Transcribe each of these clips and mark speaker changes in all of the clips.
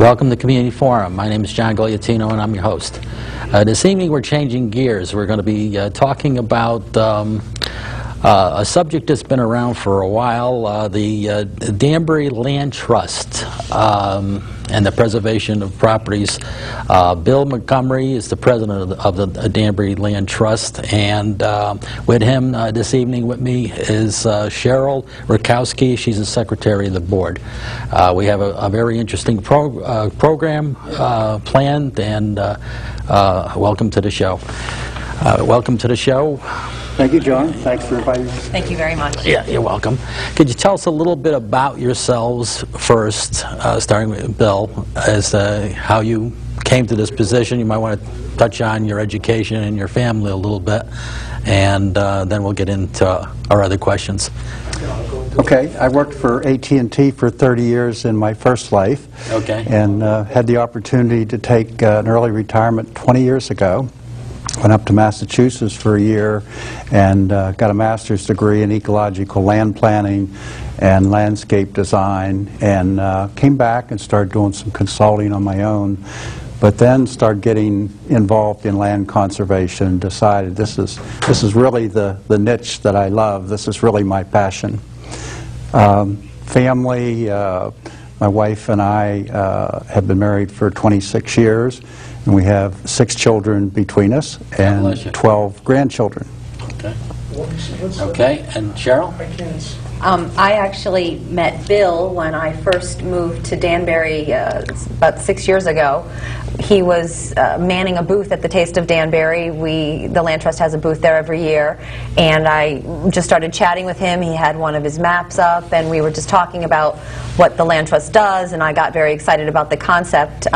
Speaker 1: Welcome to Community Forum. My name is John Guglieltino and I'm your host. This evening we're changing gears. We're going to be talking about a subject that's been around for a while, the Danbury Land Trust and the preservation of properties. Bill Montgomery is the president of the Danbury Land Trust, and with him this evening with me is Cheryl Rakowski. She's the secretary of the board. We have a very interesting program planned, and welcome to the show. Welcome to the show.
Speaker 2: Thank you, John. Thanks for inviting me.
Speaker 3: Thank you very much.
Speaker 1: Yeah, you're welcome. Could you tell us a little bit about yourselves first, starting with Bill, as how you came to this position? You might want to touch on your education and your family a little bit, and then we'll get into our other questions.
Speaker 2: Okay, I worked for AT&T for 30 years in my first life.
Speaker 1: Okay.
Speaker 2: And had the opportunity to take an early retirement 20 years ago. Went up to Massachusetts for a year and got a master's degree in ecological land planning and landscape design, and came back and started doing some consulting on my own, but then started getting involved in land conservation and decided this is really the niche that I love. This is really my passion. Family, my wife and I have been married for 26 years. And we have 6 children between us and 12 grandchildren.
Speaker 1: Okay. Okay, and Cheryl?
Speaker 3: I actually met Bill when I first moved to Danbury about 6 years ago. He was manning a booth at the Taste of Danbury. The Land Trust has a booth there every year, and I just started chatting with him. He had one of his maps up, and we were just talking about what the Land Trust does, and I got very excited about the concept.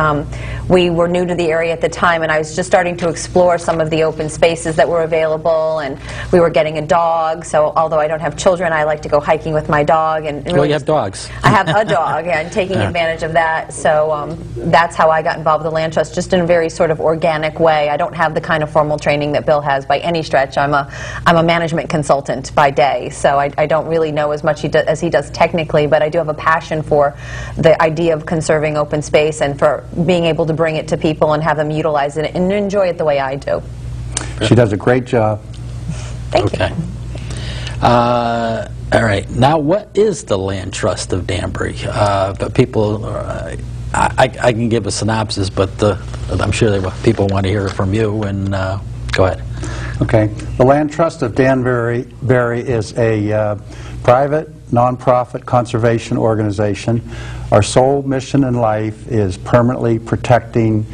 Speaker 3: We were new to the area at the time, and I was just starting to explore some of the open spaces that were available, and we were getting a dog, so although I don't have children, I like to go hiking with my dog. And really,
Speaker 1: well, you have dogs.
Speaker 3: I have a dog, and taking advantage of that, so that's how I got involved with the Land Trust, just in a very sort of organic way. I don't have the kind of formal training that Bill has by any stretch. I'm a management consultant by day, so I don't really know as much as he does technically, but I do have a passion for the idea of conserving open space and for being able to bring it to people and have them utilize it and enjoy it the way I do.
Speaker 2: She does a great job.
Speaker 3: Thank you.
Speaker 1: All right. Now, what is the Land Trust of Danbury? But people, I can give a synopsis, but I'm sure people want to hear it from you. And go ahead.
Speaker 2: Okay. The Land Trust of Danbury is a private, nonprofit conservation organization. Our sole mission in life is permanently protecting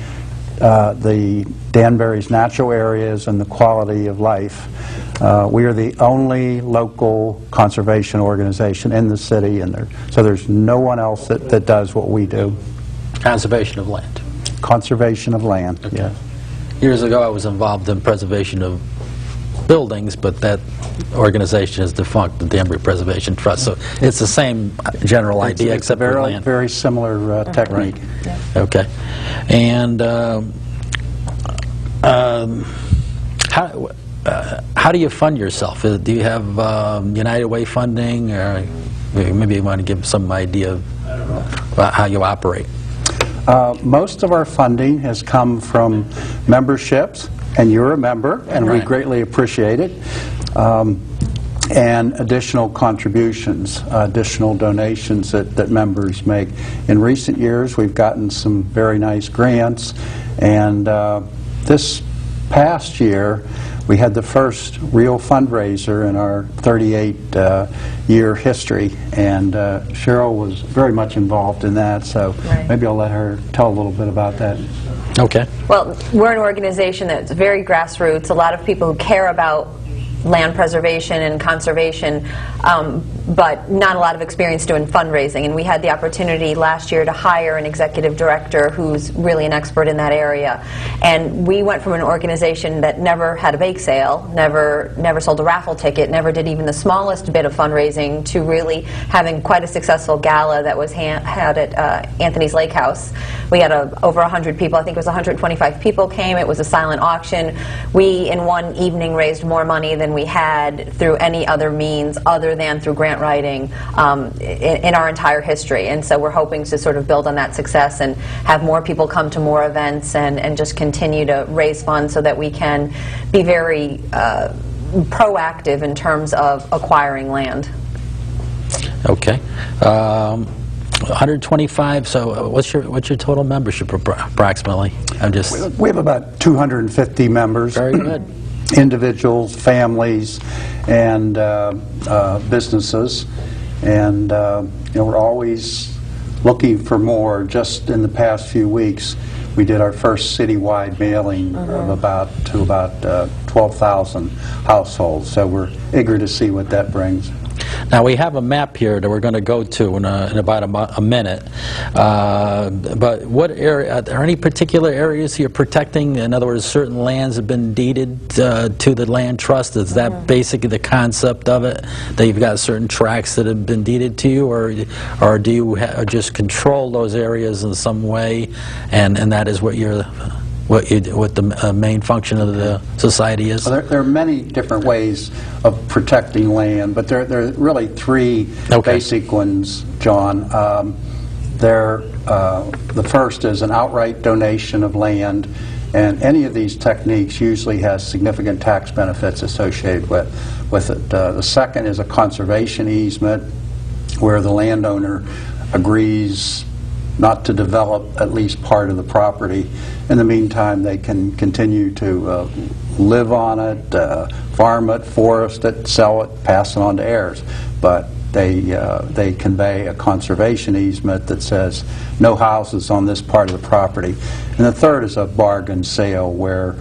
Speaker 2: the Danbury's natural areas and the quality of life. We are the only local conservation organization in the city, and so there's no one else that does what we do.
Speaker 1: Conservation of land.
Speaker 2: Conservation of land, okay. Yes.
Speaker 1: Years ago I was involved in preservation of buildings, but that organization is defunct, the Danbury Preservation Trust. So it's the same general idea, except for land.
Speaker 2: Very similar technique.
Speaker 1: Right. Yeah. Okay. And how do you fund yourself? Do you have United Way funding, or maybe you want to give some idea of how you operate?
Speaker 2: Most of our funding has come from memberships, and you're a member, and
Speaker 1: right.
Speaker 2: We greatly appreciate it. And additional contributions, additional donations that members make. In recent years, we've gotten some very nice grants, and this past year, we had the first real fundraiser in our 38-year history, and Cheryl was very much involved in that, so right. Maybe I'll let her tell a little bit about that.
Speaker 1: Okay.
Speaker 3: Well, we're an organization that's very grassroots. A lot of people who care about land preservation and conservation, but not a lot of experience doing fundraising. And we had the opportunity last year to hire an executive director who's really an expert in that area. And we went from an organization that never had a bake sale, never sold a raffle ticket, never did even the smallest bit of fundraising, to really having quite a successful gala that was had at Anthony's Lake House. We had over 100 people. I think it was 125 people came. It was a silent auction. We, in one evening, raised more money than we had through any other means other than through grant grant writing in our entire history. And so we're hoping to sort of build on that success and have more people come to more events and just continue to raise funds so that we can be very proactive in terms of acquiring land.
Speaker 1: Okay. 125. So, what's your total membership approximately?
Speaker 2: We have about 250 members.
Speaker 1: Very good.
Speaker 2: Individuals, families, and businesses, and we're always looking for more. Just in the past few weeks, we did our first citywide mailing of about 12,000 households. So we're eager to see what that brings.
Speaker 1: Now, we have a map here that we're going to go to in about a minute. But what area, are there any particular areas you're protecting? In other words, certain lands have been deeded to the land trust. Is that basically the concept of it? That you've got certain tracts that have been deeded to you, or do you just control those areas in some way, and that is what the main function of the society is?
Speaker 2: Well, there are many different ways of protecting land, but there are really three basic ones, John. The first is an outright donation of land, and any of these techniques usually has significant tax benefits associated with it. The second is a conservation easement, where the landowner agrees not to develop at least part of the property. In the meantime, they can continue to live on it, farm it, forest it, sell it, pass it on to heirs. But they convey a conservation easement that says no houses on this part of the property. And the third is a bargain sale, where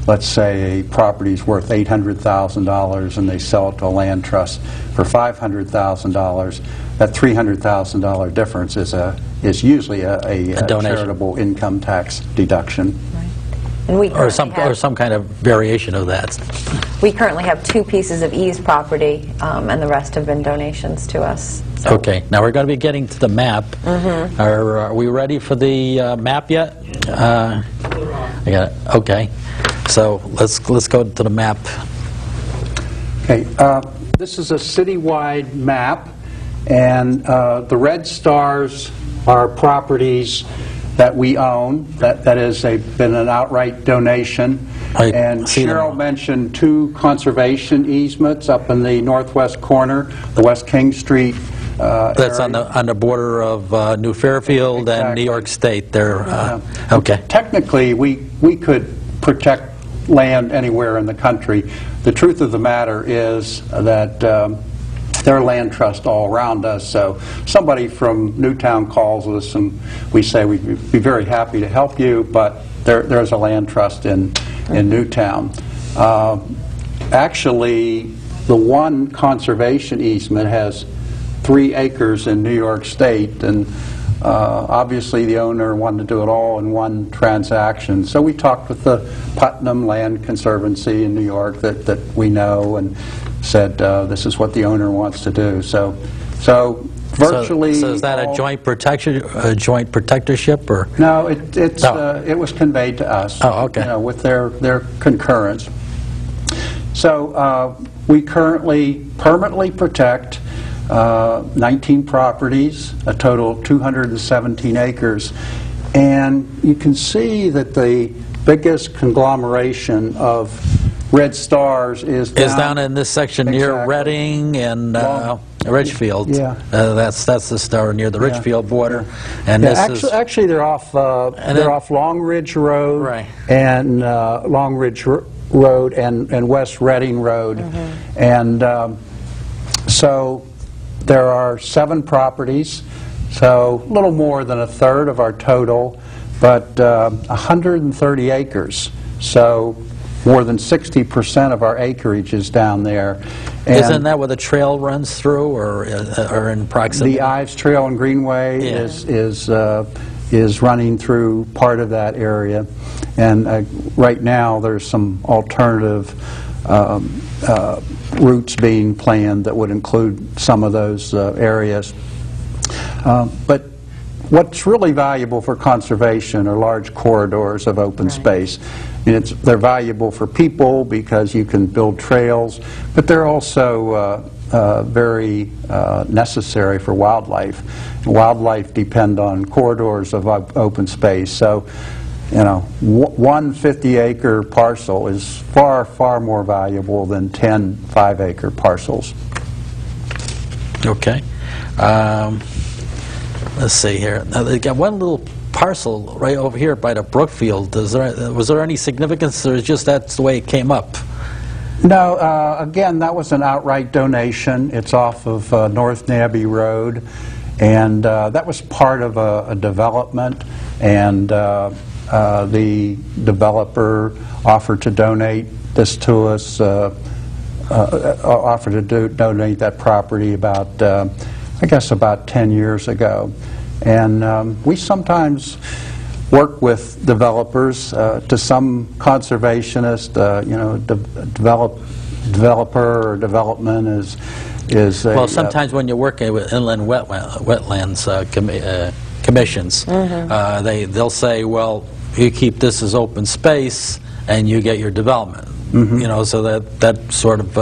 Speaker 2: let's say a property is worth $800,000 and they sell it to a land trust for $500,000. That $300,000 difference is usually a charitable income tax deduction.
Speaker 3: Right. And we
Speaker 1: or some kind of variation of that.
Speaker 3: We currently have 2 pieces of eased property, and the rrest have been donations to us. So.
Speaker 1: Okay. Now we're going to be getting to the map. Are we ready for the map yet? I got it. Okay. So let's go to the map.
Speaker 2: Okay. This is a citywide map. And the red stars are properties that we own. That is, they've been an outright donation. And Cheryl mentioned 2 conservation easements up in the northwest corner, the West King Street
Speaker 1: That's
Speaker 2: area.
Speaker 1: on the border of New Fairfield and New York State. There. Okay.
Speaker 2: Technically, we could protect land anywhere in the country. The truth of the matter is that there are land trusts all around us. So somebody from Newtown calls us and we say we'd be very happy to help you, but there's a land trust in Newtown. Actually, the one conservation easement has 3 acres in New York State, and obviously the owner wanted to do it all in one transaction. So we talked with the Putnam Land Conservancy in New York that we know, and said this is what the owner wants to do. So virtually.
Speaker 1: So is that a joint protectorship, or?
Speaker 2: No, it was conveyed to us.
Speaker 1: Oh, okay.
Speaker 2: With their concurrence. So we currently permanently protect 19 properties, a total of 217 acres, and you can see that the biggest conglomeration of red stars is
Speaker 1: down in this section near Reading and Ridgefield.
Speaker 2: Yeah,
Speaker 1: that's the star near the Ridgefield border, and
Speaker 2: actually they're off Long Ridge Road,
Speaker 1: right,
Speaker 2: and Long Ridge Road and West Reading Road, and so there are 7 properties, so a little more than a third of our total, but 130 acres. So more than 60% of our acreage is down there. And
Speaker 1: isn't that where the trail runs through, or in proximity?
Speaker 2: The Ives Trail and Greenway is running through part of that area, and right now there's some alternative routes being planned that would include some of those areas. But what's really valuable for conservation are large corridors of open space. They're valuable for people because you can build trails, but they're also very necessary for wildlife. Wildlife depend on corridors of open space. So, you know, one 50-acre parcel is far, far more valuable than 10 5-acre parcels.
Speaker 1: Okay. Let's see here. Now, they got one little parcel right over here by the Brookfield. Was there any significance, or is just that's the way it came up?
Speaker 2: No, again, that was an outright donation. It's off of North Nabby Road, and that was part of a development, and the developer offered to donate this to us, offered to donate that property about, I guess, about 10 years ago. And we sometimes work with developers. To some conservationist, you know, developer or development is a,
Speaker 1: well, sometimes when you're working with inland wetlands commissions, they'll say, well, you keep this as open space and you get your development. You know, so that sort of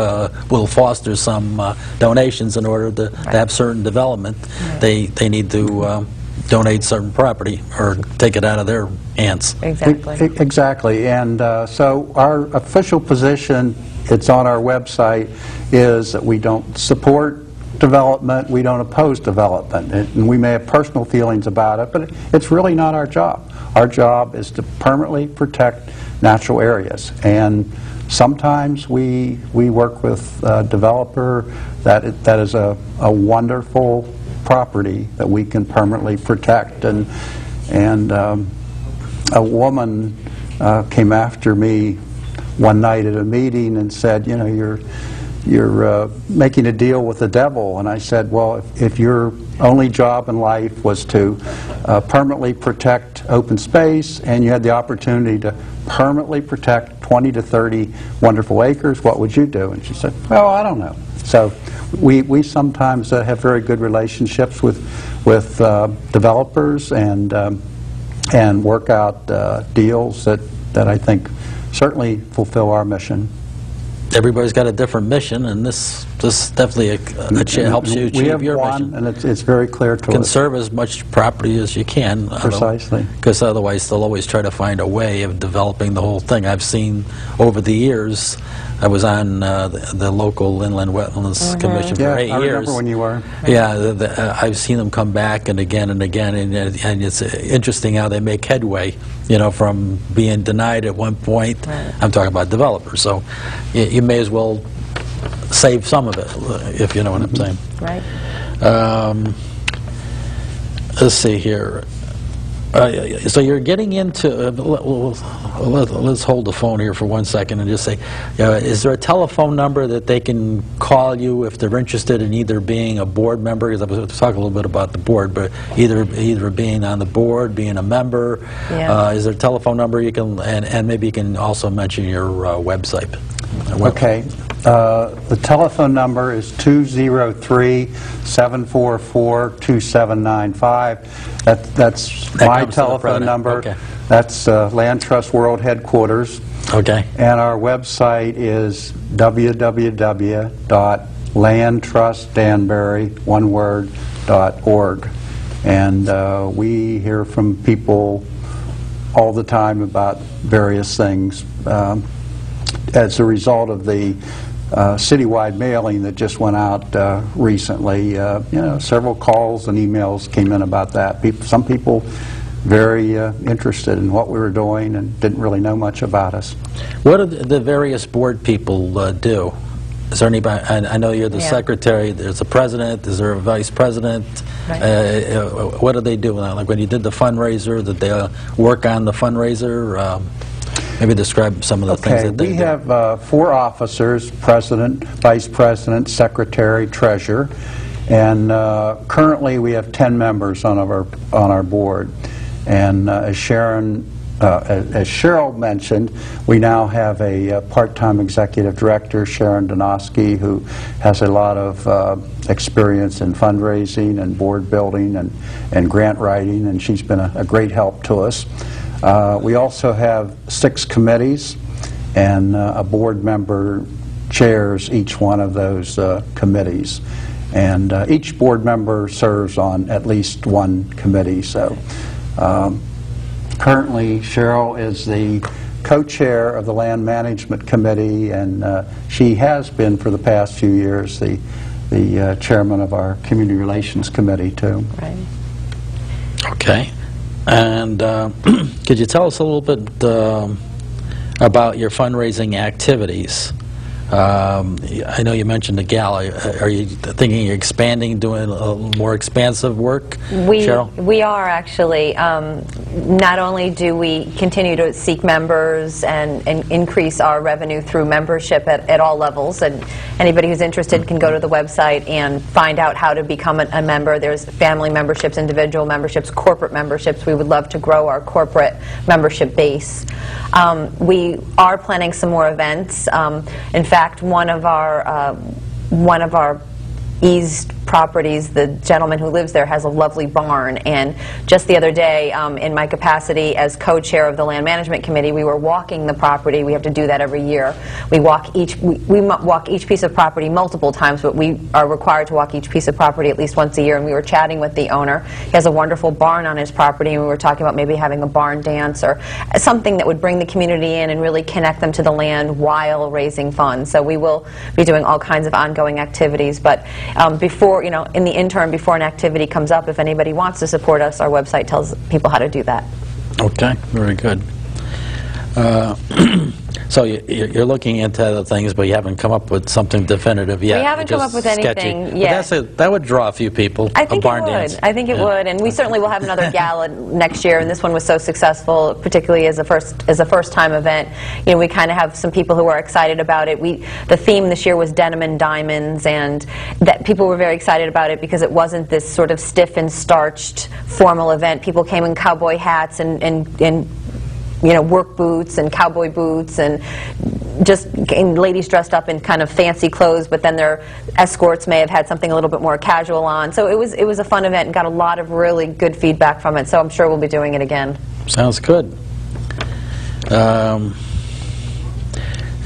Speaker 1: will foster some donations in order to have certain development. They need to donate certain property or take it out of their hands.
Speaker 3: Exactly.
Speaker 2: Exactly. And so our official position, it's on our website, is that we don't support development, we don't oppose development. And we may have personal feelings about it, but it's really not our job. Our job is to permanently protect natural areas. And sometimes we work with a developer that is a wonderful property that we can permanently protect. And a woman came after me one night at a meeting and said, you know, you're making a deal with the devil. And I said, well, if your only job in life was to permanently protect open space and you had the opportunity to permanently protect 20 to 30 wonderful acres, what would you do? And she said, well, I don't know. So we sometimes have very good relationships with developers and work out deals that I think certainly fulfill our mission.
Speaker 1: Everybody's got a different mission, and this definitely helps you achieve your mission.
Speaker 2: We have one, and it's very clear to us.
Speaker 1: Conserve as much property as you can.
Speaker 2: Precisely.
Speaker 1: Because otherwise they'll always try to find a way of developing the whole thing. I've seen over the years, I was on the local Inland Wetlands Commission for 8 years.
Speaker 2: I remember when you were.
Speaker 1: Yeah, I've seen them come back and again, and it's interesting how they make headway, you know, from being denied at one point. Right. I'm talking about developers, so you may as well save some of it, if you know what I'm saying.
Speaker 3: Right.
Speaker 1: Let's see here. So you're getting into, let's hold the phone here for 1 second and just say, is there a telephone number that they can call you if they're interested in either being a board member? Because I was going to talk a little bit about the board, but either being on the board, being a member. Yeah. Is there a telephone number you can, and maybe you can also mention your website.
Speaker 2: Okay. The telephone number is 203-744-2795. That's my telephone number. Okay. That's Land Trust World Headquarters.
Speaker 1: Okay. And
Speaker 2: our website is www.landtrustdanbury.org. And we hear from people all the time about various things. As a result of the citywide mailing that just went out recently, you know, several calls and emails came in about that. Some people very interested in what we were doing and didn't really know much about us.
Speaker 1: What do the various board people do? Is there anybody? I know you're the secretary. There's a president. Is there a vice president? Right. What do they do? Like when you did the fundraiser, did they work on the fundraiser? Maybe describe some of the things that they do.
Speaker 2: We have 4 officers: president, vice president, secretary, treasurer, and currently we have 10 members on our board. And as Cheryl mentioned, we now have a part-time executive director, Sharon Donosky, who has a lot of experience in fundraising and board building and grant writing, and she's been a great help to us. We also have 6 committees and a board member chairs each one of those committees. And each board member serves on at least one committee. So currently, Cheryl is the co-chair of the Land Management Committee, and she has been for the past few years the chairman of our Community Relations Committee, too.
Speaker 3: Right.
Speaker 1: Okay. And could you tell us a little bit about your fundraising activities? I know you mentioned the gala. Are you thinking of expanding, doing a more expansive work, Cheryl?
Speaker 3: We are actually. Not only do we continue to seek members and increase our revenue through membership at all levels, and anybody who's interested can go to the website and find out how to become a member. There's family memberships, individual memberships, corporate memberships. We would love to grow our corporate membership base. We are planning some more events. In fact, one of our eased properties, the gentleman who lives there has a lovely barn, and just the other day, in my capacity as co-chair of the Land Management Committee, we were walking the property. We have to do that every year. We walk each piece of property multiple times, but we are required to walk each piece of property at least once a year, and we were chatting with the owner. He has a wonderful barn on his property, and we were talking about maybe having a barn dance or something that would bring the community in and really connect them to the land while raising funds. So we will be doing all kinds of ongoing activities, but before, in the interim, before an activity comes up, if anybody wants to support us, our website tells people how to do that.
Speaker 1: Okay, very good. So you're looking into other things, but you haven't come up with something definitive yet.
Speaker 3: We haven't come up with anything yet.
Speaker 1: That would draw a few people.
Speaker 3: I think
Speaker 1: a barn
Speaker 3: it would.
Speaker 1: dance.
Speaker 3: I think it would, and we certainly will have another gala next year. And this one was so successful, particularly as a first-time event. We kind of have some people who are excited about it. The theme this year was denim and diamonds, and that people were very excited about it because it wasn't this sort of stiff and starched formal event. People came in cowboy hats and work boots and cowboy boots, and ladies dressed up in kind of fancy clothes, but then their escorts may have had something a little bit more casual on. So it was a fun event and got a lot of really good feedback from it, so I'm sure we'll be doing it again.
Speaker 1: Sounds good.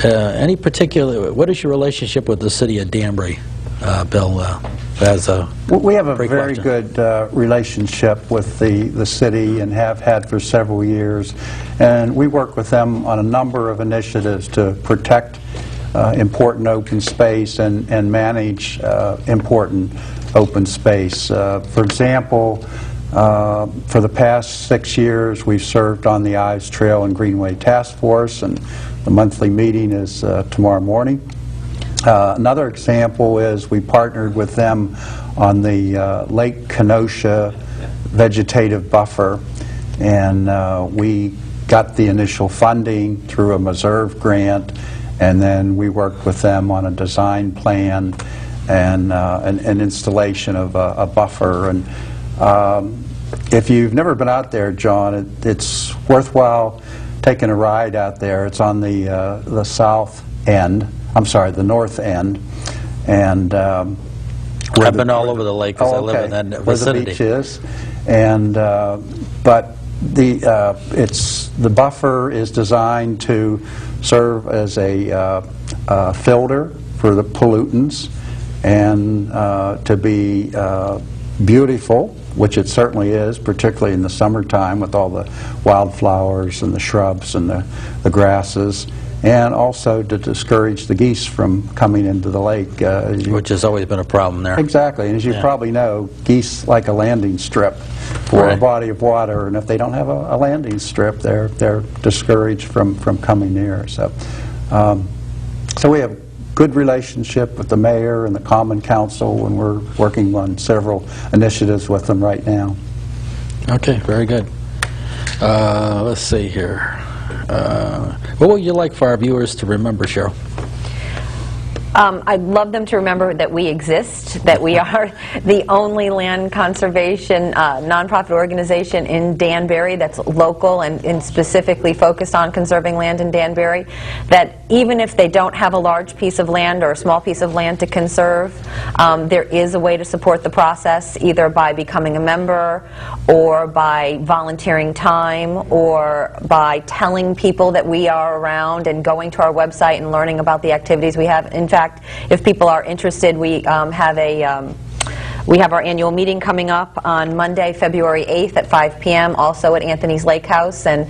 Speaker 1: Any particular, what is your relationship with the city of Danbury, Bill?
Speaker 2: We have a very good relationship with the city and have had for several years, and we work with them on a number of initiatives to protect important open space and manage important open space. For example, for the past 6 years, we've served on the Ives Trail and Greenway Task Force, and the monthly meeting is tomorrow morning. Another example is we partnered with them on the Lake Kenosha vegetative buffer, and we got the initial funding through a Meserve grant, and then we worked with them on a design plan and an installation of a buffer. And if you've never been out there, John, it's worthwhile taking a ride out there. It's on the south end. I'm sorry, the north end, and
Speaker 1: I've been all over the lake because I live in that vicinity.
Speaker 2: Where the beach is, and but the buffer is designed to serve as a filter for the pollutants, and to be beautiful, which it certainly is, particularly in the summertime with all the wildflowers and the shrubs and the grasses. And also to discourage the geese from coming into the lake.
Speaker 1: Which has always been a problem there.
Speaker 2: Exactly, and as you probably know, geese like a landing strip for a body of water, and if they don't have a landing strip, they're discouraged from coming near. So, so we have good relationship with the mayor and the Common Council, and we're working on several initiatives with them right now.
Speaker 1: Okay, very good. Let's see here. What would you like for our viewers to remember, Cheryl?
Speaker 3: I'd love them to remember that we exist, that we are the only land conservation nonprofit organization in Danbury that's local and specifically focused on conserving land in Danbury, that even if they don't have a large piece of land or a small piece of land to conserve, there is a way to support the process, either by becoming a member or by volunteering time or by telling people that we are around and going to our website and learning about the activities we have. In fact, if people are interested, we have our annual meeting coming up on Monday, February 8th at 5 p.m., also at Anthony's Lake House, and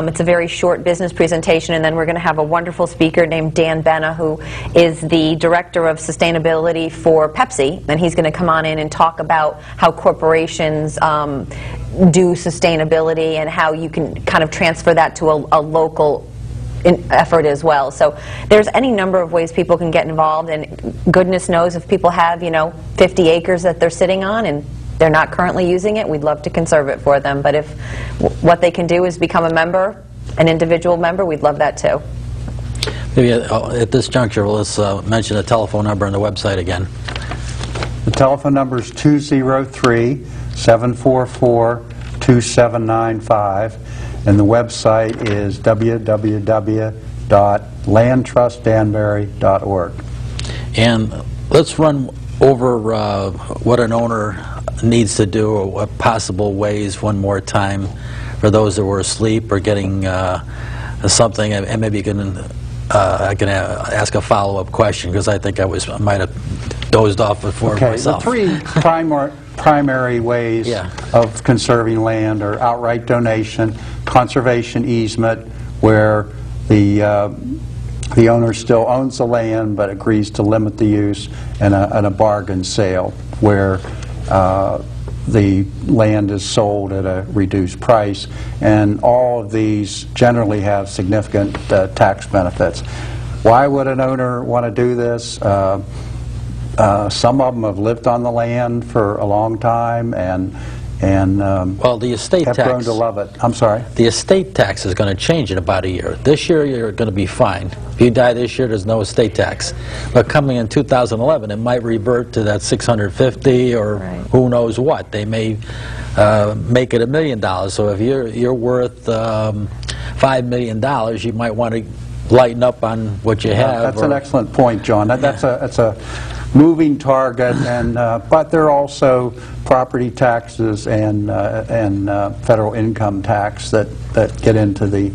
Speaker 3: it's a very short business presentation, and then we're going to have a wonderful speaker named Dan Benna, who is the Director of Sustainability for Pepsi, and he's going to come on in and talk about how corporations do sustainability and how you can kind of transfer that to a local effort as well. So there's any number of ways people can get involved, and goodness knows if people have, 50 acres that they're sitting on and they're not currently using it, we'd love to conserve it for them. But if what they can do is become a member, an individual member, we'd love that too.
Speaker 1: Maybe at this juncture, let's mention the telephone number and the website again.
Speaker 2: The telephone number is 203-744-2795. And the website is www.landtrustdanbury.org.
Speaker 1: And let's run over what an owner needs to do, or what possible ways one more time for those that were asleep or getting something, and maybe you can I can ask a follow-up question, because I think I might have dozed off before myself.
Speaker 2: The three primary ways of conserving land are outright donation, conservation easement, where the owner still owns the land but agrees to limit the use, and a bargain sale, where the land is sold at a reduced price, and all of these generally have significant tax benefits. Why would an owner want to do this? Some of them have lived on the land for a long time, and
Speaker 1: well, the estate
Speaker 2: have
Speaker 1: tax,
Speaker 2: grown to love it. I'm sorry?
Speaker 1: The estate tax is going to change in about a year. This year you're going to be fine. If you die this year, there's no estate tax. But coming in 2011, it might revert to that $650 or who knows what. They may make it $1 million. So if you're worth $5 million, you might want to lighten up on what you have.
Speaker 2: That's an excellent point, John. That's a moving target, and but there are also property taxes and federal income tax that get into the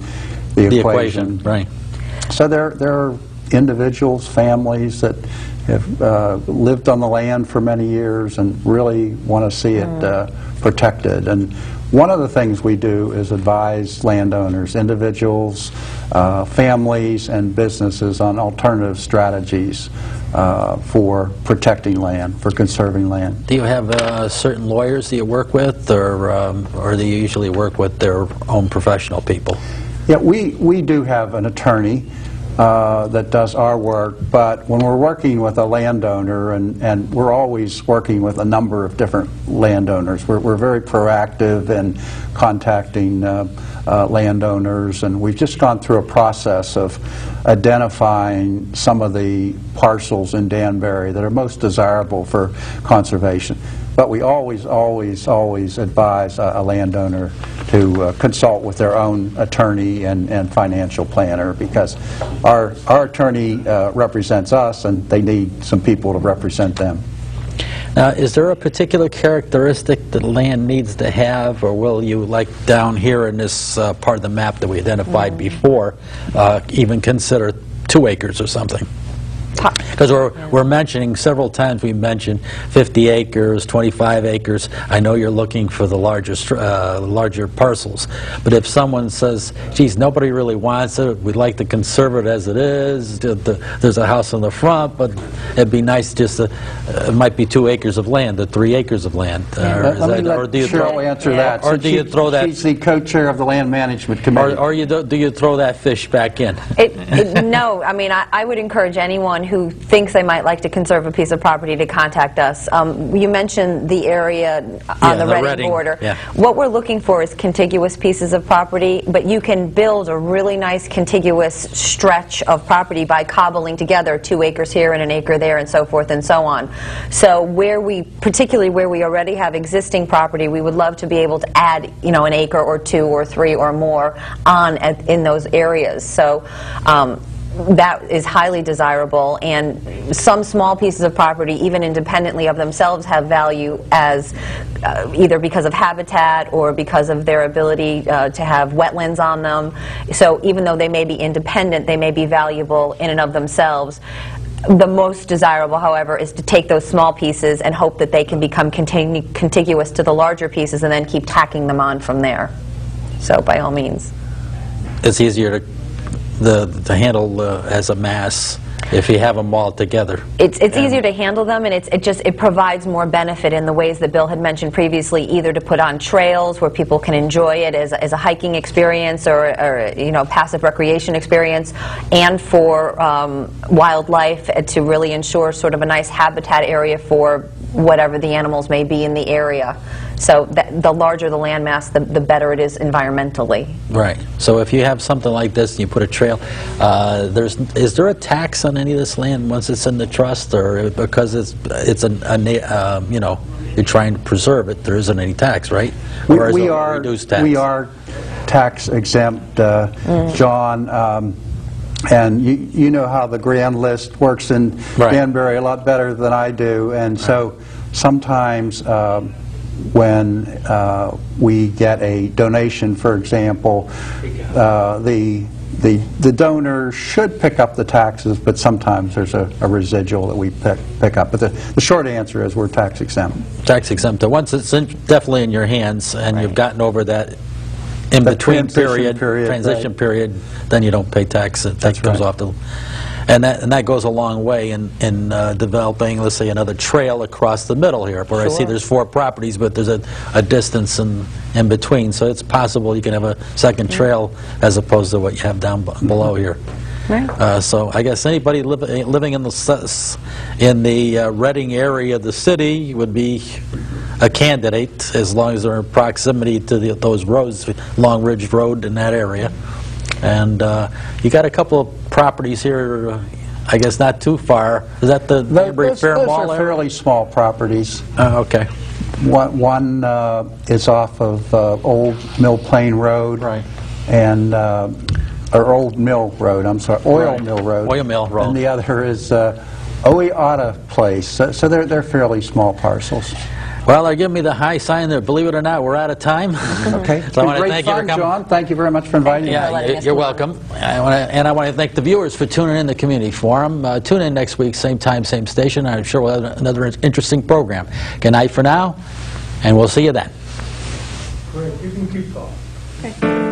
Speaker 2: equation.
Speaker 1: Right.
Speaker 2: So there are individuals, families that have lived on the land for many years and really want to see it protected. And one of the things we do is advise landowners, individuals, families, and businesses on alternative strategies for protecting land, for conserving land.
Speaker 1: Do you have certain lawyers that you work with, or do you usually work with their own professional people?
Speaker 2: Yeah, we do have an attorney that does our work, but when we're working with a landowner, and we're always working with a number of different landowners, we're very proactive in contacting landowners, and we've just gone through a process of identifying some of the parcels in Danbury that are most desirable for conservation. But we always advise a landowner to consult with their own attorney and financial planner, because our attorney represents us, and they need some people to represent them.
Speaker 1: Now, is there a particular characteristic that land needs to have, or will you, like down here in this part of the map that we identified before, even consider 2 acres or something? Because we're mentioning several times, we mentioned 50 acres, 25 acres. I know you're looking for the larger parcels. But if someone says, geez, nobody really wants it, we'd like to conserve it as it is, there's a house on the front, but it'd be nice just to, it might be 2 acres of land, or 3 acres of land.
Speaker 2: Or do you answer that?
Speaker 1: Or do you throw that?
Speaker 2: She's the co-chair of the Land Management Committee.
Speaker 1: Or do you throw that fish back in?
Speaker 3: No, I mean, I would encourage anyone who thinks they might like to conserve a piece of property to contact us. You mentioned the area on the Reading border.
Speaker 1: Yeah.
Speaker 3: What we're looking for is contiguous pieces of property, but you can build a really nice contiguous stretch of property by cobbling together 2 acres here and 1 acre there, and so forth and so on. So particularly where we already have existing property, we would love to be able to add, 1 acre or 2 or 3 or more in those areas. So that is highly desirable, and some small pieces of property, even independently of themselves, have value as either because of habitat or because of their ability to have wetlands on them. So even though they may be independent, they may be valuable in and of themselves. The most desirable, however, is to take those small pieces and hope that they can become contiguous to the larger pieces and then keep tacking them on from there. So by all means.
Speaker 1: It's easier to handle as a mass if you have them all together.
Speaker 3: It's easier to handle them, and it provides more benefit in the ways that Bill had mentioned previously, either to put on trails where people can enjoy it as a hiking experience or you know, passive recreation experience, and for wildlife to really ensure sort of a nice habitat area for whatever the animals may be in the area. So the larger the landmass, the better it is environmentally.
Speaker 1: Right. So if you have something like this and you put a trail, is there a tax on any of this land once it's in the trust, or because it's you know, you're trying to preserve it, there isn't any tax, right? Or is it a reduced tax?
Speaker 2: We are tax exempt, John. And you know how the grand list works in Danbury a lot better than I do, and so sometimes when we get a donation, for example, the donor should pick up the taxes, but sometimes there's a residual that we pick up. But the short answer is we're tax exempt.
Speaker 1: Tax exempt. Once it's definitely in your hands and you've gotten over that in-between transition period, then you don't pay tax. That comes off the... And that goes a long way in developing, let's say, another trail across the middle here, where I see there's 4 properties, but there's a distance in between. So it's possible you can have a second trail as opposed to what you have down below here. Right. So I guess anybody living in the Reading area of the city would be a candidate, as long as they're in proximity to those roads, Long Ridge Road in that area. And you got a couple of properties here, I guess not too far. Is that the Danbury Fair Mall?
Speaker 2: Those are fairly small properties.
Speaker 1: Okay.
Speaker 2: One is off of Old Mill Plain Road. Right. And or Old Mill Road, I'm sorry, Oil Mill Road.
Speaker 1: Oil Mill Road.
Speaker 2: And the other is Oeata Place. So they're fairly small parcels.
Speaker 1: Well, they're giving me the high sign there. Believe it or not, we're out of time.
Speaker 2: Okay.
Speaker 1: So I want to thank you for coming.
Speaker 2: John. Thank you very much for inviting me.
Speaker 1: Yeah, you're welcome. I want to thank the viewers for tuning in the Community Forum. Tune in next week, same time, same station. I'm sure we'll have another interesting program. Good night for now, and we'll see you then.
Speaker 4: Great. You can keep talking. Okay.